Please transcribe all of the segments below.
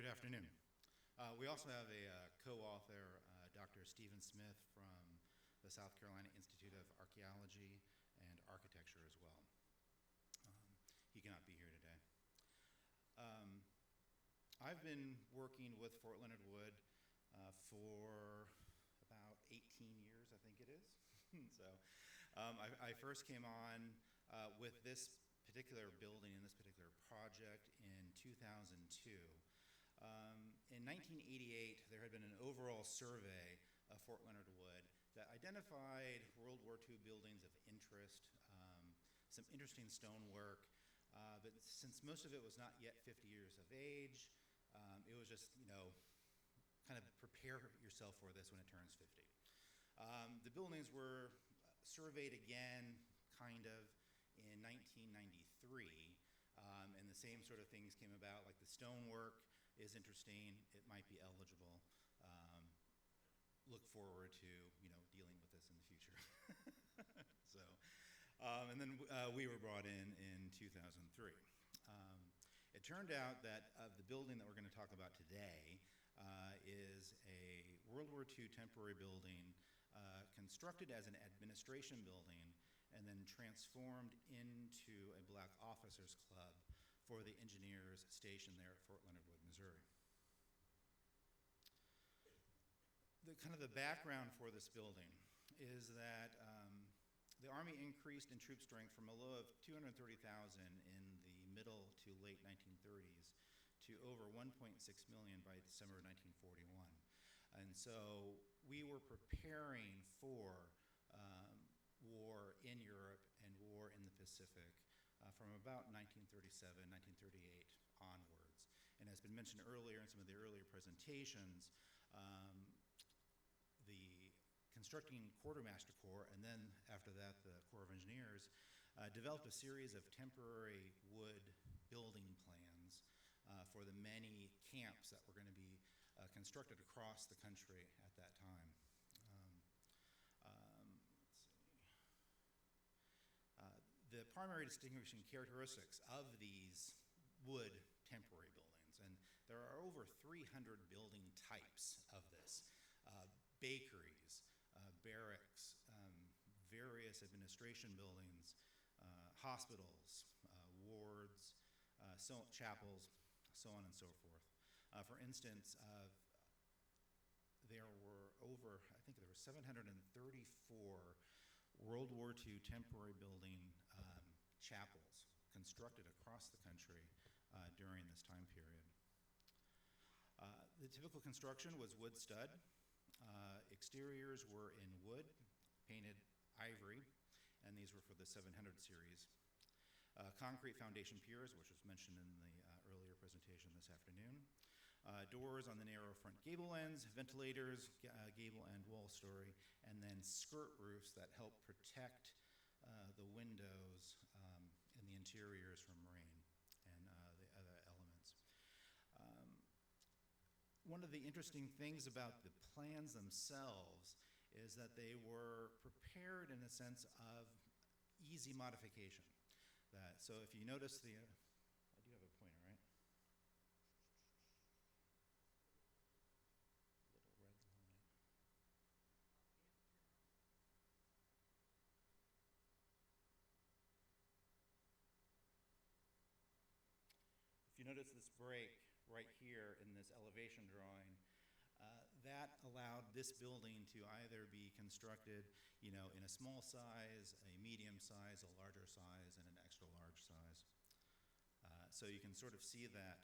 Good afternoon. We also have a co-author, Dr. Stephen Smith from the South Carolina Institute of Archaeology and Architecture as well. He cannot be here today. I've been working with Fort Leonard Wood for about 18 years, I think it is. So I first came on with this particular building and this particular project in 2002. In 1988, there had been an overall survey of Fort Leonard Wood that identified World War II buildings of interest, some interesting stonework, but since most of it was not yet 50 years of age, it was just, kind of prepare yourself for this when it turns 50. The buildings were surveyed again, kind of, in 1993, and the same sort of things came about, like the stonework is interesting, it might be eligible. Look forward to, dealing with this in the future. And then we were brought in 2003. It turned out that the building that we're going to talk about today is a World War II temporary building constructed as an administration building and then transformed into a black officers club for the engineers stationed there at Fort Leonard Wood, Missouri. The background for this building is that the Army increased in troop strength from a low of 230,000 in the middle to late 1930s to over 1.6 million by December 1941. And so we were preparing for war in Europe and war in the Pacific from about 1937, 1938 onwards. And as been mentioned earlier in some of the earlier presentations, the constructing Quartermaster Corps, and then after that the Corps of Engineers, developed a series of temporary wood building plans for the many camps that were going to be constructed across the country at that time. The primary distinguishing characteristics of these wood temporary buildings, and there are over 300 building types of this, bakeries, barracks, various administration buildings, hospitals, wards, chapels, so on and so forth. For instance, there were 734 World War II temporary building chapels constructed across the country during this time period. The typical construction was wood stud. Exteriors were in wood, painted ivory, and these were for the 700 series. Concrete foundation piers, which was mentioned in the earlier presentation this afternoon. Doors on the narrow front gable ends, ventilators, gable end wall story, and then skirt roofs that help protect the windows and the interiors from rain and the other elements. One of the interesting things about the plans themselves is that they were prepared in a sense of easy modification. So if you notice I do have a pointer, right? Little red line. If you notice this break right here in this elevation drawing, that allowed this building to either be constructed, in a small size, a medium size, a larger size, and an extra large size. So you can sort of see that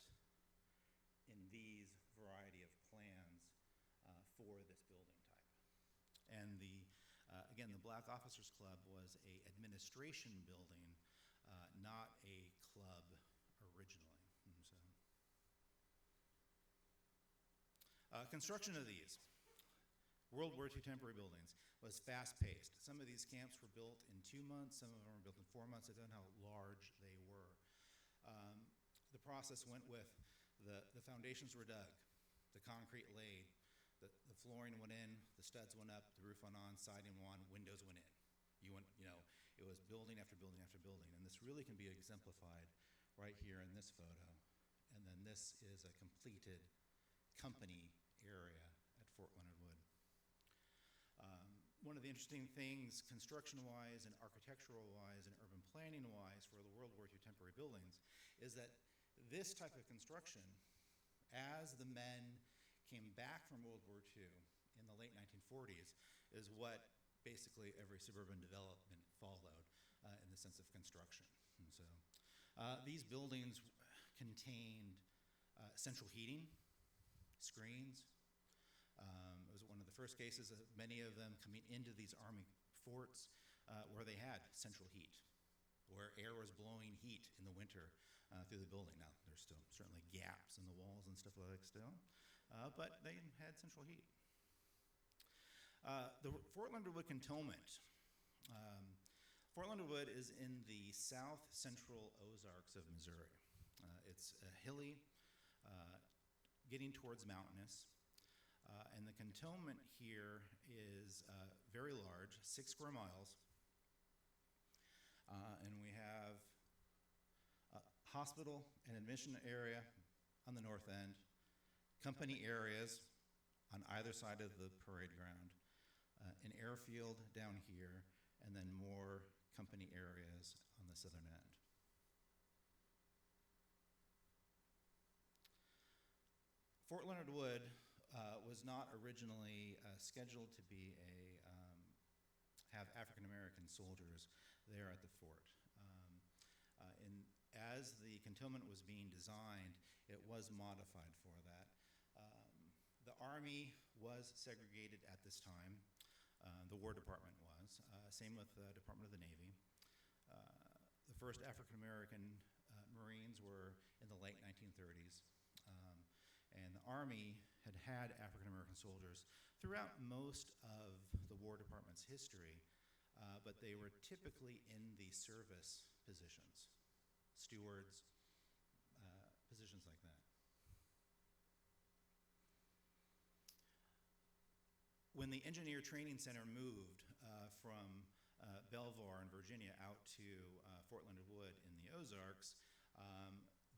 in these variety of plans for this building type. And again, the Black Officers Club was an administration building, not a club originally. Construction of these World War II temporary buildings was fast-paced. Some of these camps were built in 2 months, some of them were built in 4 months. I don't know how large they were. The process went with the foundations were dug, the concrete laid, the flooring went in, the studs went up, the roof went on, siding went on, windows went in. It was building after building after building, and this really can be exemplified right here in this photo and then this is a completed company area at Fort Leonard Wood. One of the interesting things, construction-wise and architectural-wise and urban planning-wise for the World War II temporary buildings, is that this type of construction, as the men came back from World War II in the late 1940s, is what basically every suburban development followed in the sense of construction. And so these buildings contained central heating, screens. It was one of the first cases of many of them coming into these Army forts where they had central heat, where air was blowing heat in the winter through the building. Now, there's still certainly gaps in the walls and stuff like that still, but they had central heat. The Fort Leonard Wood Cantonment. Fort Leonard Wood is in the south central Ozarks of Missouri. It's hilly, getting towards mountainous. And the cantonment here is very large, 6 square miles. And we have a hospital and admission area on the north end, company areas on either side of the parade ground, an airfield down here, and then more company areas on the southern end. Fort Leonard Wood was not originally scheduled to be have African American soldiers there at the fort. As the cantonment was being designed, it was modified for that. The Army was segregated at this time. The War Department was. Same with the Department of the Navy. The first African American Marines were in the late 1930s. And the Army had African American soldiers throughout most of the War Department's history, but they were typically in the service positions, stewards, positions like that. When the Engineer Training Center moved from Belvoir in Virginia out to Fort Leonard Wood in the Ozarks,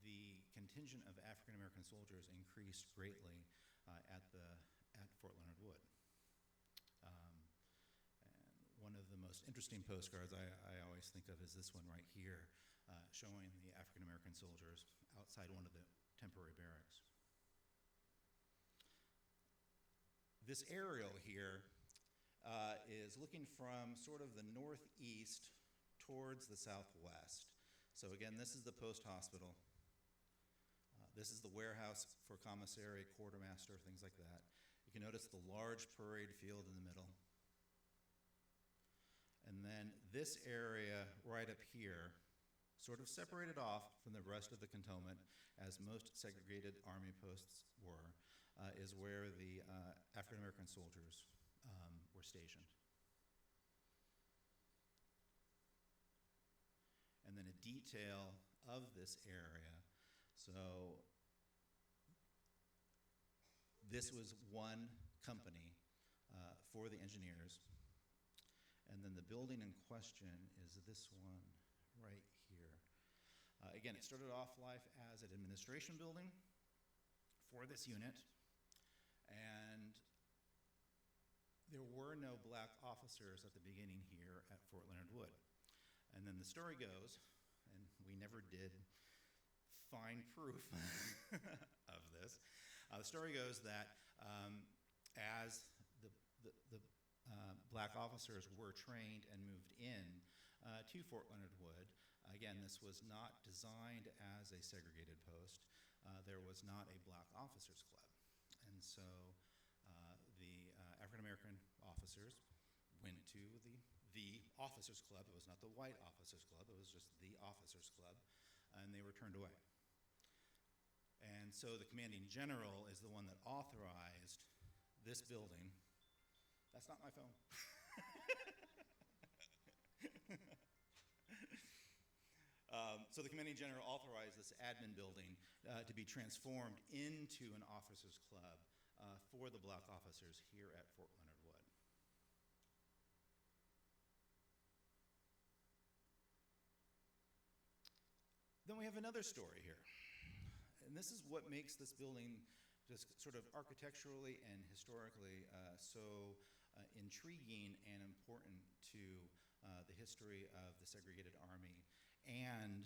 the contingent of African American soldiers increased greatly at Fort Leonard Wood. And one of the most interesting postcards I always think of is this one right here, showing the African American soldiers outside one of the temporary barracks. This aerial here is looking from sort of the northeast towards the southwest. So again, this is the post hospital. This is the warehouse for commissary, quartermaster, things like that. You can notice the large parade field in the middle. And then this area right up here, sort of separated off from the rest of the cantonment, as most segregated Army posts were, is where the African American soldiers were stationed. And then a detail of this area. So this was one company for the engineers. And then the building in question is this one right here. Again, it started off life as an administration building for this unit. And there were no black officers at the beginning here at Fort Leonard Wood. And then the story goes, and we never did find proof of this. The story goes that as the black officers were trained and moved in to Fort Leonard Wood, again, this was not designed as a segregated post. There was not a black officers club. And so the African American officers went to the officers club. It was not the white officers club, it was just the officers club, and they were turned away. And so the commanding general is the one that authorized this building. That's not my phone. So the commanding general authorized this admin building to be transformed into an officers club for the black officers here at Fort Leonard Wood. Then we have another story here. And this is what makes this building just sort of architecturally and historically so intriguing and important to the history of the segregated army and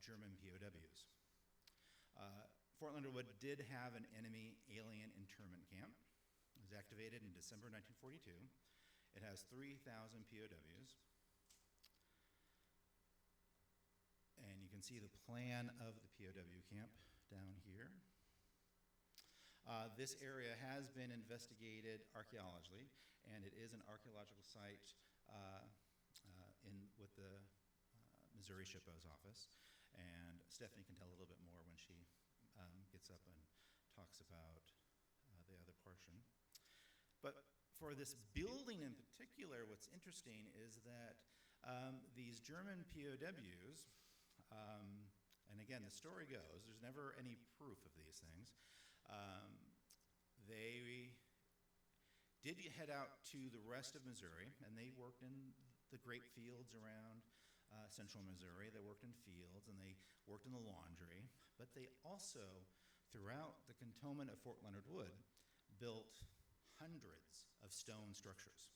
German POWs. Fort Leonard Wood did have an enemy alien internment camp. It was activated in December 1942. It has 3,000 POWs. And you can see the plan of the POW camp down here. This area has been investigated archaeologically, and it is an archaeological site with the Missouri SHPO's office. And Stephanie can tell a little bit more when she gets up and talks about the other portion. But for this building in particular, what's interesting is that these German POWs, and again, the story goes, there's never any proof of these things, they did head out to the rest of Missouri, and they worked in the grape fields around central Missouri. They worked in fields, and they worked in the laundry. But they also, throughout the cantonment of Fort Leonard Wood, built hundreds of stone structures.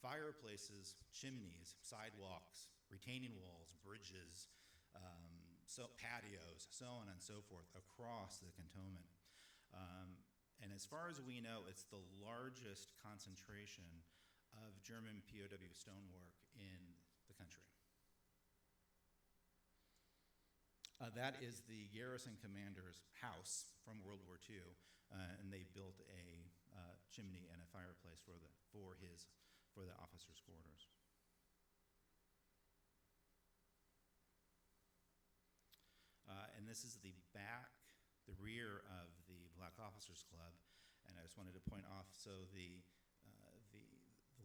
Fireplaces, chimneys, sidewalks, retaining walls, bridges, patios, so on and so forth, across the cantonment. And as far as we know, it's the largest concentration of German POW stonework in the country. That is the garrison commander's house from World War II, and they built a chimney and a fireplace for the officers' quarters. And this is the rear of the Black Officers Club, and I just wanted to point off, so the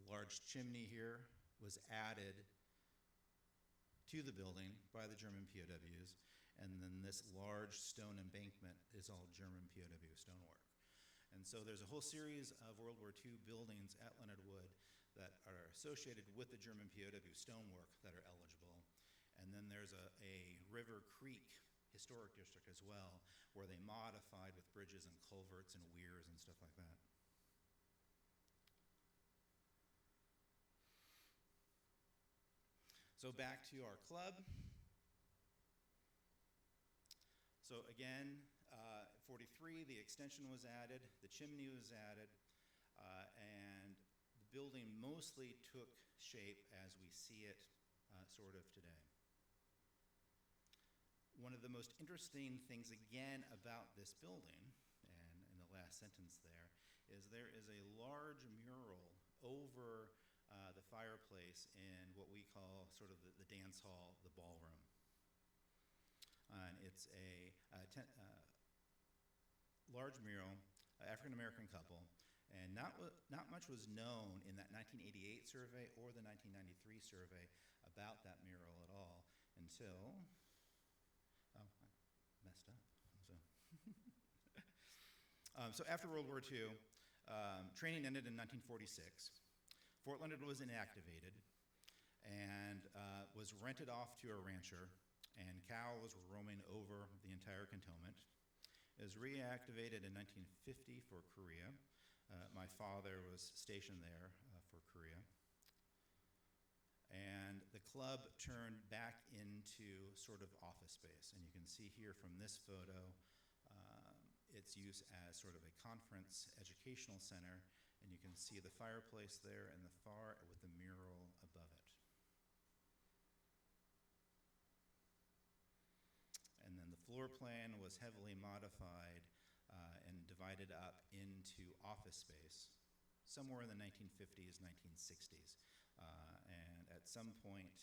large chimney here was added to the building by the German POWs, and then this large stone embankment is all German POW stonework. And so there's a whole series of World War II buildings at Leonard Wood that are associated with the German POW stonework that are eligible. And then there's a River Creek historic district as well, where they modified with bridges and culverts and weirs and stuff like that. So back to our club. So again, 43, the extension was added, the chimney was added, and the building mostly took shape as we see it sort of today. One of the most interesting things, again, about this building, and in the last sentence there is a large mural over the fireplace in what we call sort of the dance hall, the ballroom. And it's a large mural, African-American couple, and not much was known in that 1988 survey or the 1993 survey about that mural at all until, I messed up. So after World War II, training ended in 1946. Fort Leonard was inactivated and was rented off to a rancher, and Cal was roaming over the entire cantonment. It was reactivated in 1950 for Korea. My father was stationed there for Korea. And the club turned back into sort of office space. And you can see here from this photo its use as sort of a conference educational center. And you can see the fireplace there in the far with the mural above it. And then the floor plan was heavily modified and divided up into office space somewhere in the 1950s, 1960s. And at some point,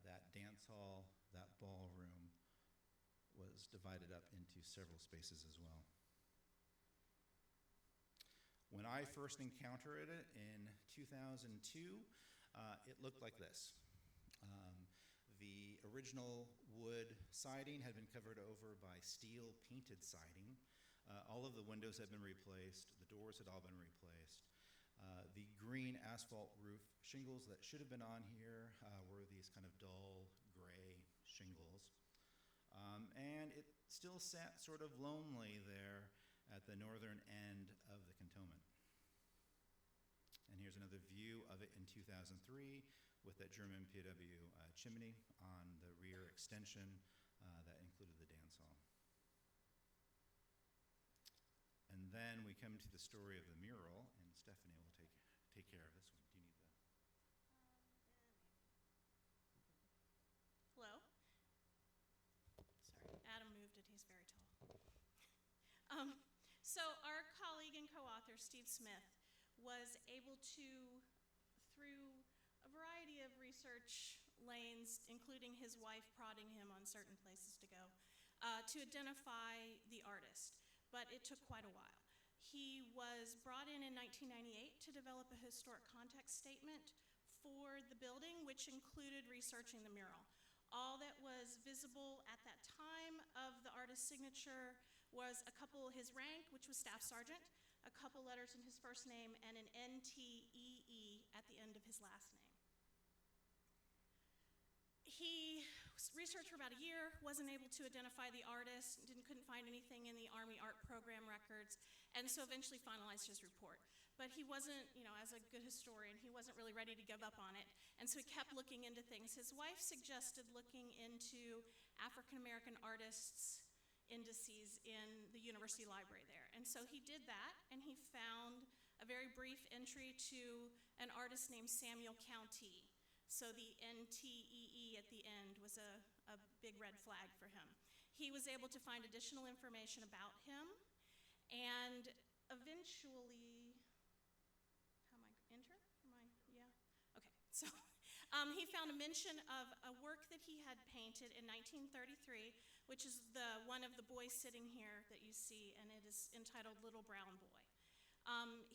that dance hall, that ballroom, was divided up into several spaces as well. When I first encountered it in 2002, it looked like this. The original wood siding had been covered over by steel painted siding. All of the windows had been replaced. The doors had all been replaced. The green asphalt roof shingles that should have been on here were these kind of dull gray shingles. And it still sat sort of lonely there at the northern end of the cantonment. And here's another view of it in 2003 with that German POW chimney on the rear extension that included the dance hall. And then we come to the story of the mural, and Stephanie will take care of this one. Do you need the... Hello? Sorry, Adam moved it. He's very tall. So our colleague and co-author, Steve Smith, was able to, through a variety of research lanes, including his wife prodding him on certain places to go, to identify the artist. But it took quite a while. He was brought in 1998 to develop a historic context statement for the building, which included researching the mural. All that was visible at that time of the artist's signature was his rank, which was staff sergeant, a couple letters in his first name, and an NTEE at the end of his last name. He researched for about a year, wasn't able to identify the artist, couldn't find anything in the Army Art Program records, and so eventually finalized his report. But he wasn't, as a good historian, he wasn't really ready to give up on it, and so he kept looking into things. His wife suggested looking into African American artists' indices in the university library there, and so he did that, and he found a very brief entry to an artist named Samuel County. So the NTEE at the end was a big red flag for him. He was able to find additional information about him, and eventually, So he found a mention of a work that he had painted in 1933, which is the one of the boys sitting here that you see, and it is entitled Little Brown Boy.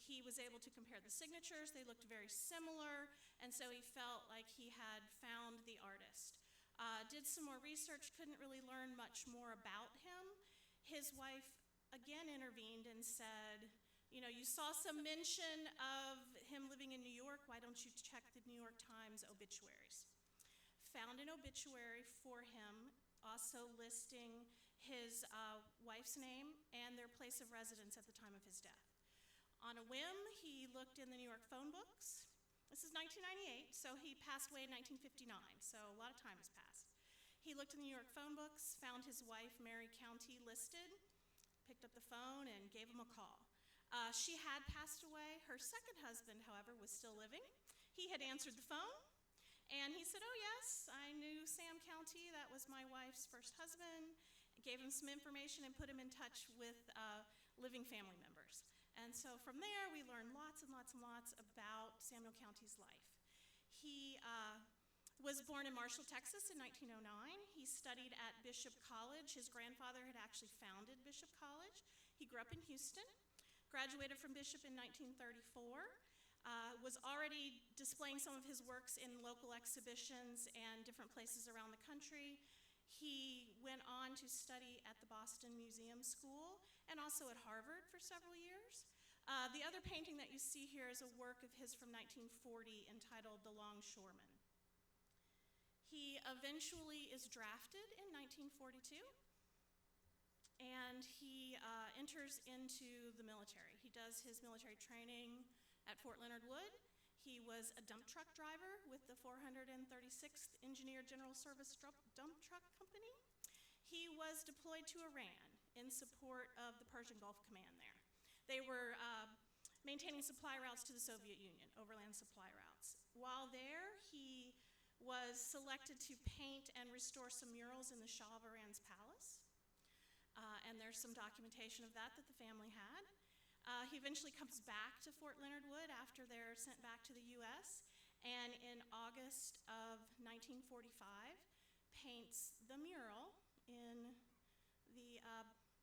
He was able to compare the signatures. They looked very similar, and so he felt like he had found the artist. Did some more research, couldn't really learn much more about him. His wife again intervened and said, you saw some mention of him living in New York. Why don't you check the New York Times obituaries? Found an obituary for him, also listing his wife's name and their place of residence at the time of his death. On a whim, he looked in the New York phone books. This is 1998, so he passed away in 1959, so a lot of time has passed. He looked in the New York phone books, found his wife, Mary County, listed, picked up the phone, and gave him a call. She had passed away. Her second husband, however, was still living. He had answered the phone, and he said, "Oh, yes, I knew Sam County. That was my wife's first husband." Gave him some information and put him in touch with living family members. And so from there, we learned lots and lots and lots about Samuel County's life. He was born in Marshall, Texas in 1909. He studied at Bishop College. His grandfather had actually founded Bishop College. He grew up in Houston, graduated from Bishop in 1934, was already displaying some of his works in local exhibitions and different places around the country. He went on to study at the Boston Museum School and also at Harvard for several years. The other painting that you see here is a work of his from 1940 entitled The Longshoreman. He eventually is drafted in 1942, and he enters into the military. He does his military training at Fort Leonard Wood. He was a dump truck driver with the 436th Engineer General Service Dump Truck Company. He was deployed to Iran in support of the Persian Gulf Command there. They were maintaining supply routes to the Soviet Union, overland supply routes. While there, he was selected to paint and restore some murals in the Shah of Iran's palace. And there's some documentation of that the family had. He eventually comes back to Fort Leonard Wood after they're sent back to the U.S., and in August of 1945, paints the mural in the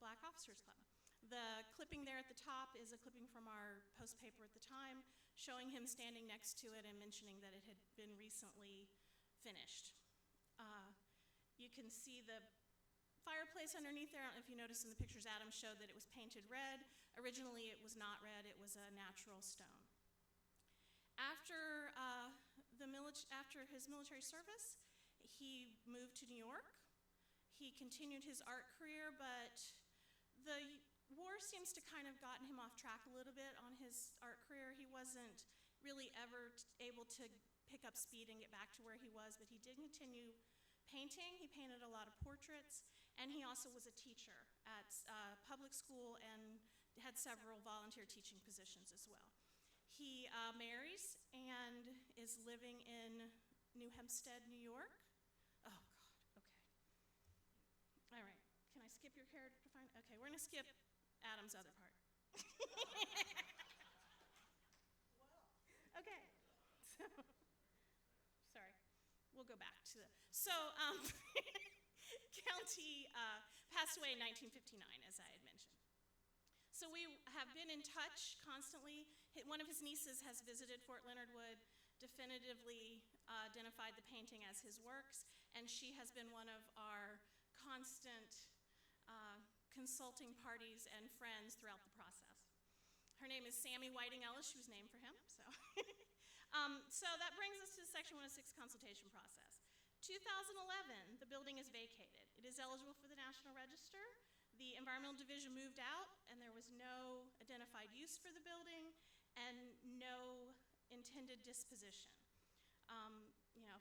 Black Officers Club. The clipping there at the top is a clipping from our Post paper at the time, showing him standing next to it and mentioning that it had been recently finished. You can see the fireplace underneath there. I don't know if you noticed in the pictures Adam showed that it was painted red. Originally it was not red, it was a natural stone. After his military service, he moved to New York. He continued his art career, but the war seems to kind of gotten him off track a little bit on his art career. He wasn't really ever able to pick up speed and get back to where he was, but he did continue painting. He painted a lot of portraits, and he also was a teacher at public school and had several volunteer teaching positions as well. He marries and is living in New Hempstead, New York. Oh, God, okay. All right, can I skip your character to find? Okay, we're gonna skip Adam's other part. Okay, so, sorry, we'll go back to the, so, County passed away in 1959, as I had mentioned. So we have been in touch constantly. One of his nieces has visited Fort Leonard Wood, definitively identified the painting as his works, and she has been one of our constant consulting parties and friends throughout the process. Her name is Sammy Whiting Ellis. She was named for him. So, so that brings us to the Section 106 consultation process. 2011, the building is vacated. It is eligible for the National Register. The Environmental Division moved out, and there was no identified use for the building and no intended disposition.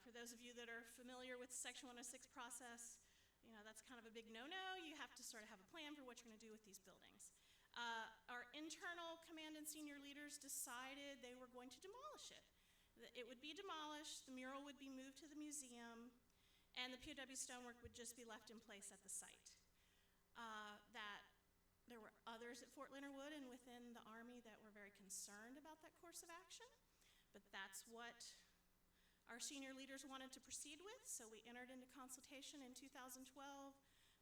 For those of you that are familiar with the Section 106 process, that's kind of a big no-no. You have to sort of have a plan for what you're going to do with these buildings. Our internal command and senior leaders decided they were going to demolish it. It would be demolished, the mural would be moved to the museum, and the POW stonework would just be left in place at the site. That there were others at Fort Leonard Wood and within the Army that were very concerned about that course of action, but that's what our senior leaders wanted to proceed with, so we entered into consultation in 2012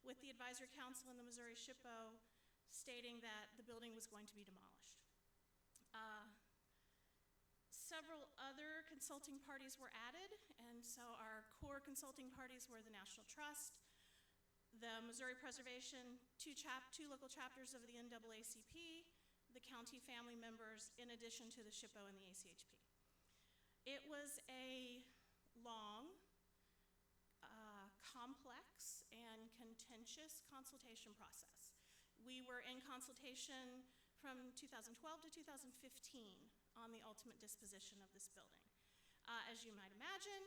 with the Advisory Council and the Missouri SHPO, stating that the building was going to be demolished. Several other consulting parties were added, and so our core consulting parties were the National Trust, the Missouri Preservation, two local chapters of the NAACP, the county family members, in addition to the SHPO and the ACHP. It was a long, complex, and contentious consultation process. We were in consultation from 2012 to 2015 on the ultimate disposition of this building. As you might imagine,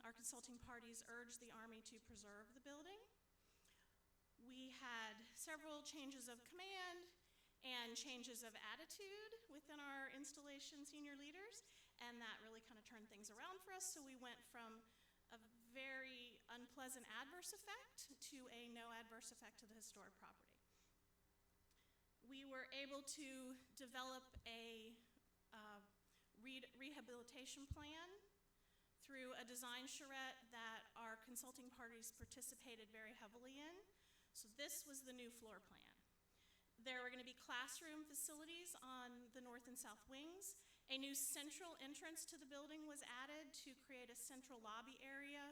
our consulting parties urged the Army to preserve the building. We had several changes of command and changes of attitude within our installation senior leaders, and that really kind of turned things around for us. So we went from a very unpleasant adverse effect to a no adverse effect to the historic property. We were able to develop a rehabilitation plan through a design charrette that our consulting parties participated very heavily in. So this was the new floor plan. There were going to be classroom facilities on the north and south wings. A new central entrance to the building was added to create a central lobby area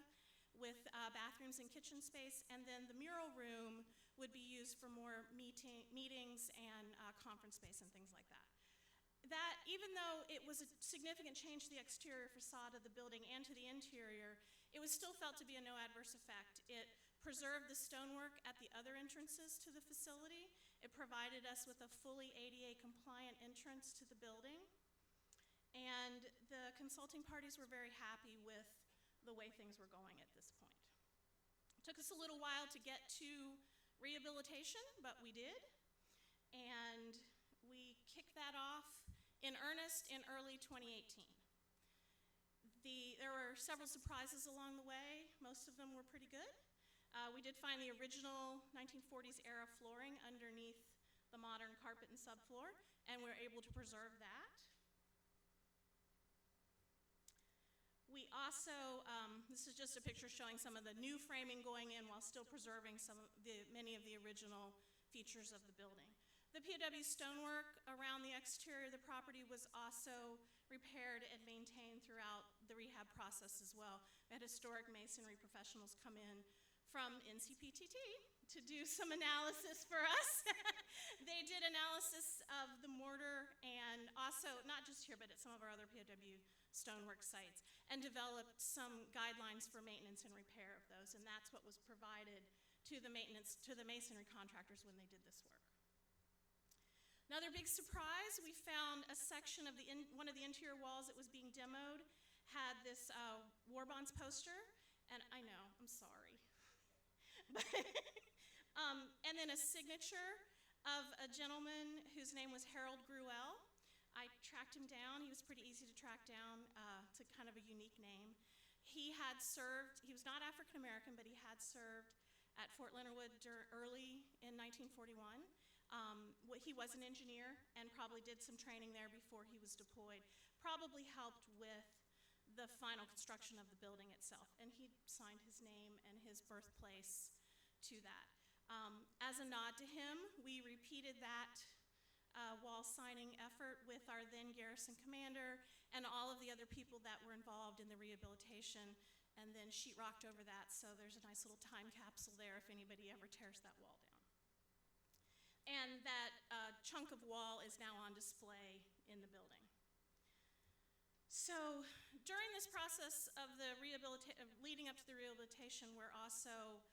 with bathrooms and kitchen space, and then the mural room would be used for more meetings and conference space and things like that. That, even though it was a significant change to the exterior facade of the building and to the interior, it was still felt to be a no adverse effect. It preserved the stonework at the other entrances to the facility. It provided us with a fully ADA compliant entrance to the building. And the consulting parties were very happy with the way things were going at this point. It took us a little while to get to rehabilitation, but we did. And we kicked that off in earnest in early 2018. There were several surprises along the way. Most of them were pretty good. We did find the original 1940s era flooring underneath the modern carpet and subfloor, and we were able to preserve that. We also, this is just a picture showing some of the new framing going in while still preserving many of the original features of the building. The POW stonework around the exterior of the property was also repaired and maintained throughout the rehab process as well. We had historic masonry professionals come in from NCPTT to do some analysis for us. They did analysis of the mortar and also, not just here, but at some of our other POW stonework sites, and developed some guidelines for maintenance and repair of those, and that's what was provided to the masonry contractors when they did this work. Another big surprise, we found a section of one of the interior walls that was being demoed had this war bonds poster, and I know, I'm sorry. And then a signature of a gentleman whose name was Harold Gruelle. I tracked him down. He was pretty easy to track down. It's a kind of a unique name. He had served, he was not African American, but he had served at Fort Leonard Wood early in 1941. He was an engineer and probably did some training there before he was deployed. Probably helped with the final construction of the building itself. And he signed his name and his birthplace to that. As a nod to him, we repeated that wall signing effort with our then garrison commander and all of the other people that were involved in the rehabilitation, and then sheetrocked over that, so there's a nice little time capsule there if anybody ever tears that wall down. And that chunk of wall is now on display in the building. So during this process of the leading up to the rehabilitation, we're also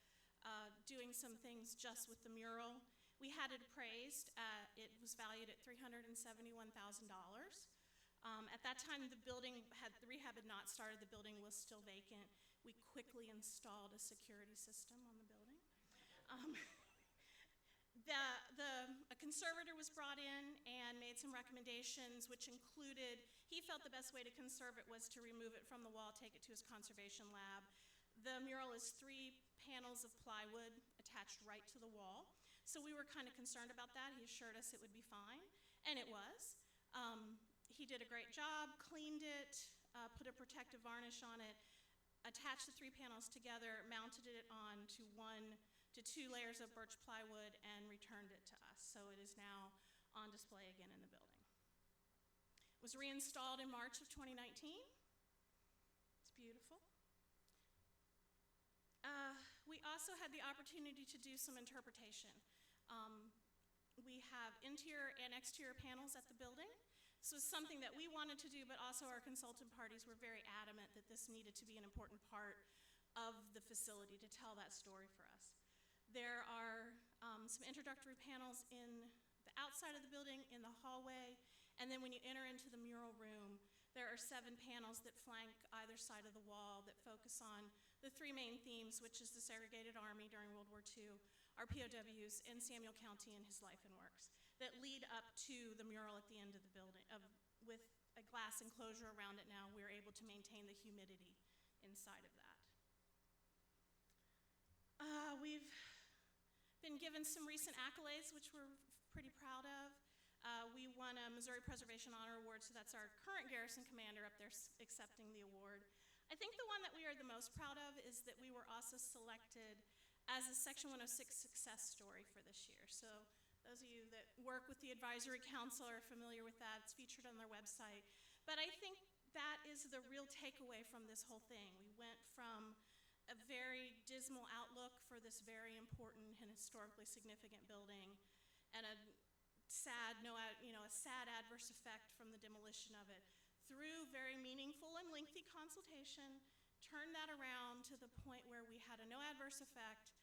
doing some things just with the mural. We had it appraised. It was valued at $371,000. At that time, the rehab had not started. The building was still vacant. We quickly installed a security system on the building. A conservator was brought in and made some recommendations, which included, he felt the best way to conserve it was to remove it from the wall, take it to his conservation lab. The mural is 3 panels of plywood attached right to the wall. So we were kind of concerned about that. He assured us it would be fine, and it was. He did a great job, cleaned it, put a protective varnish on it, attached the 3 panels together, mounted it on to 1 to 2 layers of birch plywood, and returned it to us. So it is now on display again in the building. It was reinstalled in March of 2019. It's beautiful. We also had the opportunity to do some interpretation. We have interior and exterior panels at the building. This was something that we wanted to do, but also our consultant parties were very adamant that this needed to be an important part of the facility to tell that story for us. There are some introductory panels in the outside of the building, in the hallway, and then when you enter into the mural room, there are 7 panels that flank either side of the wall that focus on the 3 main themes, which is the segregated army during World War II, our POWs in Samuel County and his life and works, that lead up to the mural at the end of the building. With a glass enclosure around it now, we're able to maintain the humidity inside of that. We've been given some recent accolades, which we're pretty proud of. We won a Missouri Preservation Honor Award, so that's our current garrison commander up there accepting the award. I think the one that we are the most proud of is that we were also selected as a Section 106 success story for this year. So those of you that work with the Advisory Council are familiar with that. It's featured on their website. But I think that is the real takeaway from this whole thing. We went from a very dismal outlook for this very important and historically significant building, and a sad adverse effect from the demolition of it, through very meaningful and lengthy consultation, turned that around to the point where we had a no adverse effect.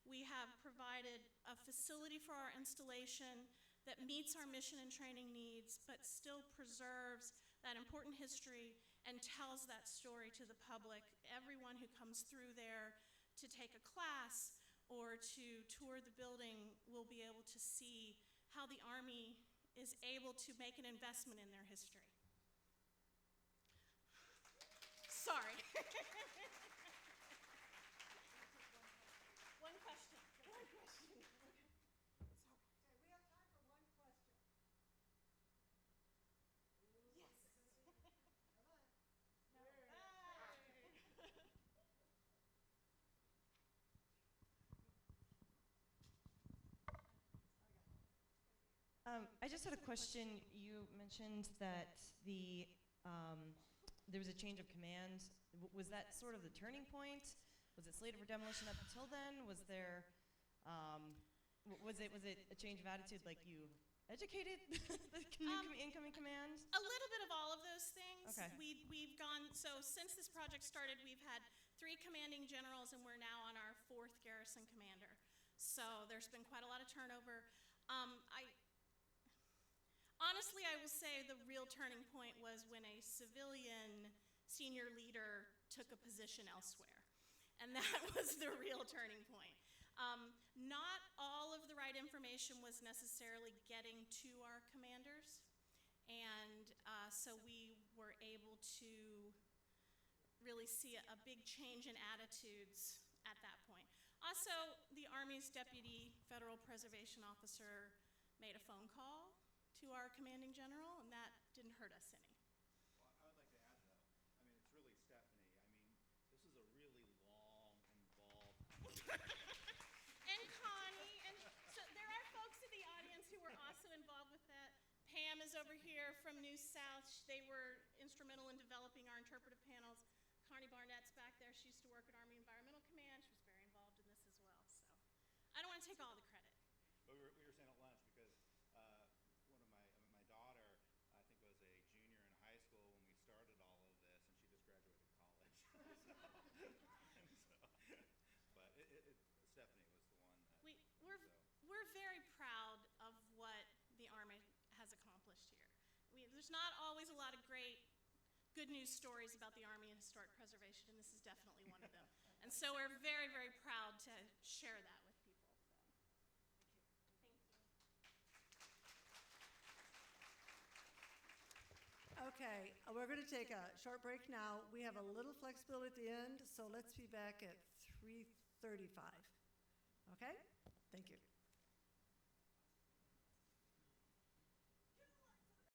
We have provided a facility for our installation that meets our mission and training needs, but still preserves that important history and tells that story to the public. Everyone who comes through there to take a class or to tour the building will be able to see how the Army is able to make an investment in their history. Sorry. One question. One question. Okay, we have time for one question. Yes. Come on. No. I just had a question. You mentioned that there was a change of command. Was that sort of the turning point, was it slated for demolition up until then? Was there, was it a change of attitude, like you educated the incoming command? A little bit of all of those things. Okay. We've gone, so since this project started, we've had 3 commanding generals, and we're now on our 4th garrison commander. So there's been quite a lot of turnover. Honestly, I will say the real turning point was when a civilian senior leader took a position elsewhere. And that was the real turning point. Not all of the right information was necessarily getting to our commanders. And so we were able to really see a big change in attitudes at that point. Also, the Army's Deputy Federal Preservation Officer made a phone call to our commanding general, and that didn't hurt us any. Well, I would like to add, though, I mean, it's really Stephanie. I mean, this is a really long, involved. And Connie, and so there are folks in the audience who were also involved with that. Pam is over here from New South. They were instrumental in developing our interpretive panels. Connie Barnett's back there. She used to work at Army Environmental Command. She was very involved in this as well. So I don't want to take all the credit. But we were saying at lunch because one of my daughter, I think, was a junior in high school when we started all of this, and she just graduated college. But Stephanie was the one that. We're very proud of what the Army has accomplished here. There's not always a lot of great good news stories about the Army and historic preservation, and this is definitely one of them. And so we're very, very proud to share that with people. So. Thank you. Okay, we're going to take a short break now. We have a little flexibility at the end, so let's be back at 3:35. Okay? Thank you.